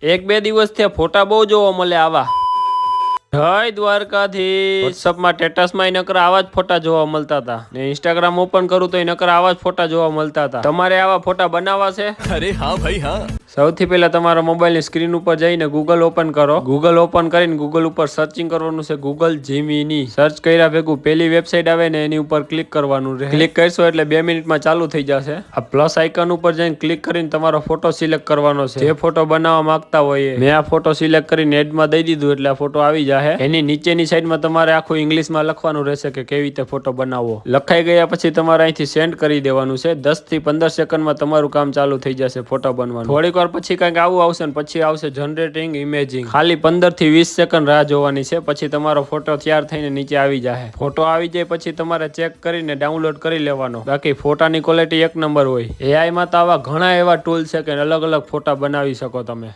એક બે દિવસથી ફોટા બહુ જોવા મળે આવા. જય દ્વારકાથી. વોટ્સઅપમાં સ્ટેટસમાં નકર આવા જ ફોટા જોવા મળતા હતા ને ઇન્સ્ટાગ્રામ ઓપન કરું તો નકર આવા જ ફોટા જોવા મળતા હતા. તમારે આવા ફોટા બનાવવા છે? અરે હા ભાઈ હા. સૌથી પહેલા તમારા મોબાઈલની સ્ક્રીન ઉપર જઈને ગૂગલ ઓપન કરો. ગૂગલ ઓપન કરીને ગૂગલ ઉપર સર્ચિંગ કરવાનું છે, ગૂગલ જીમીની. સર્ચ કર્યા ભેગું પેલી વેબસાઇટ આવે ને એની ઉપર ક્લિક કરવાનું રહે. ક્લિક કરશો એટલે 2 મિનિટમાં ચાલુ થઈ જશે. આ પ્લસ આઇકન ઉપર જઈને ક્લિક કરીને તમારો ફોટો સિલેક્ટ કરવાનો છે, જે ફોટો બનાવવા માંગતા હોય. મેં આ ફોટો સિલેક્ટ કરીને એડમાં દઈ દીધું એટલે આ ફોટો આવી જાય. એની નીચેની સાઈડમાં તમારે આખું ઇંગ્લિશમાં લખવાનું રહેશે કે કેવી રીતે ફોટો બનાવવો. લખાઈ ગયા પછી તમારે અહીંથી સેન્ડ કરી દેવાનું છે. 10 થી 15 સેકન્ડમાં તમારું કામ ચાલુ થઈ જશે ફોટો બનવાનું. થોડીક વાર પછી કંઈક આવું આવશે ને પછી આવશે જનરેટિંગ ઇમેજિંગ. ખાલી 15 થી 20 સેકન્ડ રાહ જોવાની છે, પછી તમારો ફોટો તૈયાર થઈને નીચે આવી જાય. ફોટો આવી જાય પછી તમારે ચેક કરીને ડાઉનલોડ કરી લેવાનો. બાકી ફોટાની ક્વોલિટી એક નંબર હોય. એઆઈ માં તો આવા ઘણા એવા ટૂલ છે કે અલગ અલગ ફોટા બનાવી શકો તમે.